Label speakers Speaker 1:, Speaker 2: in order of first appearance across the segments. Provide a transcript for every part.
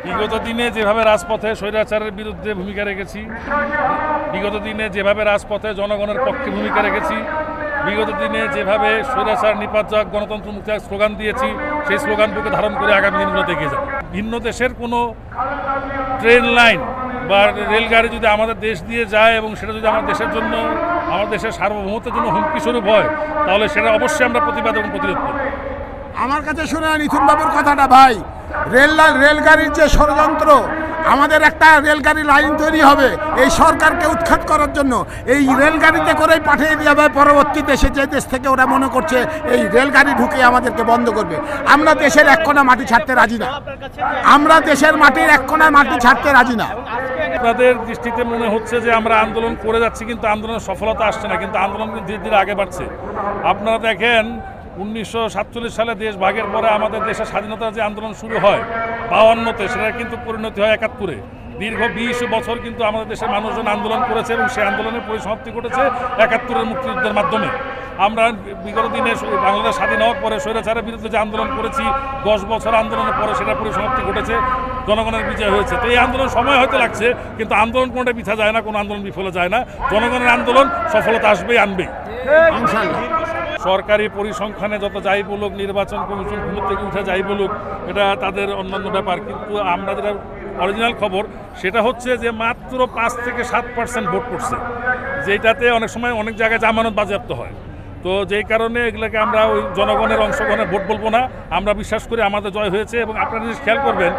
Speaker 1: বিগত দিনে যেভাবে রাজপথে স্বৈরাচারের বিরুদ্ধে ভূমিকা রেখেছি, বিগত দিনে যেভাবে রাজপথে জনগণের পক্ষে ভূমিকা রেখেছি, বিগত দিনে যেভাবে স্বৈরাচার নিপাত যাক গণতন্ত্র মুক্তি স্লোগান দিয়েছি, সেই স্লোগানটুকু ধারণ করে আগামী দিনগুলোতে এগিয়ে যাব। ভিন্ন দেশের কোনো ট্রেন লাইন বা রেলগাড়ি যদি আমাদের দেশ দিয়ে যায় এবং সেটা যদি আমার দেশের জন্য, আমার দেশের সার্বভৌমত্বের জন্য হুমকি স্বরূপ হয়, তাহলে সেটা অবশ্যই আমরা প্রতিবাদ এবং প্রতিরোধ করব।
Speaker 2: আমার কাছে শুনে নিথুন বাবুর কথাটা ভাই, রেলগাড়ির যে ষড়যন্ত্র, আমাদের একটা রেলগাড়ি লাইন তৈরি হবে এই সরকারকে উৎখাত করার জন্য, এই রেলগাড়িতে করেই পাঠিয়ে দেওয়া হবে পরবর্তী দেশে, যে দেশ থেকে ওরা মনে করছে এই রেলগাড়ি ঢুকে আমাদেরকে বন্ধ করবে। আমরা দেশের এক কোণা মাটি ছাড়তে রাজি না, আমরা দেশের মাটির এক কোণা মাটি ছাড়তে রাজি না।
Speaker 1: আপনাদের দৃষ্টিতে মনে হচ্ছে যে আমরা আন্দোলন করে যাচ্ছি, কিন্তু আন্দোলনের সফলতা আসছে না, কিন্তু আন্দোলন ধীরে ধীরে আগে বাড়ছে। আপনারা দেখেন 1947 সালে দেশ ভাগের পরে আমাদের দেশের স্বাধীনতার যে আন্দোলন শুরু হয় 52-তে, সেটা কিন্তু পরিণতি হয় 71-এ। দীর্ঘ 20 বছর কিন্তু আমাদের দেশের মানুষজন আন্দোলন করেছে এবং সেই আন্দোলনের পরিসমাপ্তি ঘটেছে 71-এর মুক্তিযুদ্ধের মাধ্যমে। আমরা বিগত দিনে বাংলাদেশ স্বাধীন হওয়ার পরে স্বৈরাচারের বিরুদ্ধে যে আন্দোলন করেছি, 10 বছর আন্দোলনের পরে সেটা পরিসমাপ্তি ঘটেছে, জনগণের বিজয় হয়েছে। তো এই আন্দোলন সময় হয়তো লাগছে, কিন্তু আন্দোলন কোনোটা পিছা যায় না, কোনো আন্দোলন বিফলে যায় না। জনগণের আন্দোলন সফলতা আসবেই, আনবেই ইনশাআল্লাহ। সরকারি পরিসংখ্যানে যত যাই বলুক, নির্বাচন কমিশন ঘুম থেকে উঠে যাই বলুক, এটা তাদের অন্যান্য ব্যাপার, কিন্তু আমরা যেটা অরিজিনাল খবর সেটা হচ্ছে যে মাত্র 5 থেকে 7% ভোট পড়ছে, যেটাতে অনেক সময় অনেক জায়গায় জামানত বাজেয়াপ্ত হয়। তো যেই কারণে এগুলোকে আমরা ওই জনগণের অংশগ্রহণের ভোট বলবো না, আমরা বিশ্বাস করি আমাদের জয় হয়েছে। এবং আপনারা জিনিস খেয়াল করবেন,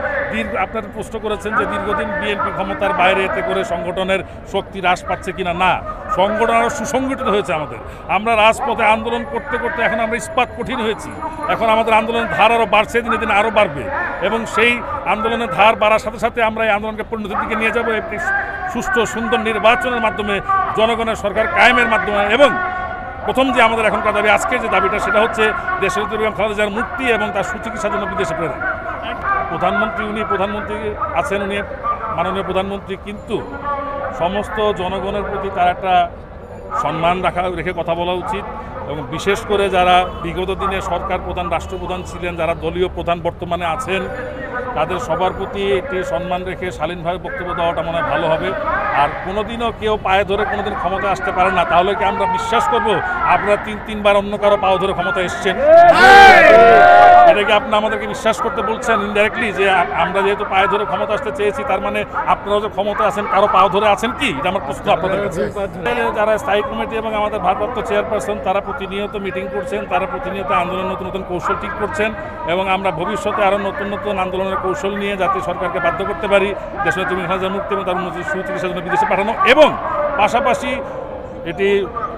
Speaker 1: আপনারা প্রশ্ন করেছেন যে দীর্ঘদিন বিএনপি ক্ষমতার বাইরে, এতে করে সংগঠনের শক্তি হ্রাস পাচ্ছে কিনা। না, সংগঠন আরও সুসংগঠিত হয়েছে আমাদের। আমরা রাজপথে আন্দোলন করতে করতে এখন আমরা ইস্পাত কঠিন হয়েছি। এখন আমাদের আন্দোলনের ধার আরও বাড়ছে, দিনে দিনে আরও বাড়বে, এবং সেই আন্দোলনের ধার বাড়ার সাথে সাথে আমরা এই আন্দোলনকে পরিণতির দিকে নিয়ে যাব একটি সুষ্ঠু সুন্দর নির্বাচনের মাধ্যমে, জনগণের সরকার কায়েমের মাধ্যমে। এবং প্রথম যে আমাদের এখনকার দাবি, আজকের যে দাবিটা, সেটা হচ্ছে দেশের বেগম খালেদা জিয়ার মুক্তি এবং তার সুচিকিৎসার জন্য বিদেশে প্রেরণ। প্রধানমন্ত্রী আছেন, উনি মাননীয় প্রধানমন্ত্রী, কিন্তু সমস্ত জনগণের প্রতি তার একটা সম্মান রেখে কথা বলা উচিত। এবং বিশেষ করে যারা বিগত দিনে সরকার প্রধান, রাষ্ট্রপ্রধান ছিলেন, যারা দলীয় প্রধান বর্তমানে আছেন, তাদের সবার প্রতি একটি সম্মান রেখে শালীনভাবে বক্তব্য দেওয়াটা মনে হয় ভালো হবে। আর কোনোদিনও কেউ পায়ে ধরে কোনোদিন ক্ষমতায় আসতে পারে না, তাহলে কি আমরা বিশ্বাস করব আপনারা 3-3বার অন্য কারো পাও ধরে ক্ষমতায় এসছেন? এটাকে আপনি আমাদেরকে বিশ্বাস করতে বলছেন ইনডাইরেক্টলি, যে আমরা যেহেতু পায়ে ধরে ক্ষমতা আসতে চেয়েছি, তার মানে আপনারাও যে ক্ষমতা আছেন কারো পাও ধরে আছেন কি? এটা আমার প্রশ্ন আপনাদের কাছে। যারা স্থায়ী কমিটি এবং আমাদের ভারপ্রাপ্ত চেয়ারপারসন, তারা প্রতিনিয়ত মিটিং করছেন, তারা প্রতিনিয়ত আন্দোলনের নতুন নতুন কৌশল ঠিক করছেন, এবং আমরা ভবিষ্যতে আরও নতুন নতুন আন্দোলনের কৌশল নিয়ে যাতে সরকারকে বাধ্য করতে পারি দেশের বেগম খালেদা জিয়ার মুক্তি এবং তার সুচিকিৎসার জন্য বিদেশে পাঠানো, এবং পাশাপাশি এটি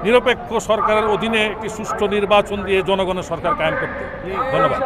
Speaker 1: নিরপেক্ষ সরকারের অধীনে একটি সুষ্ঠু নির্বাচন দিয়ে জনগণের সরকার কায়েম করতে। ধন্যবাদ।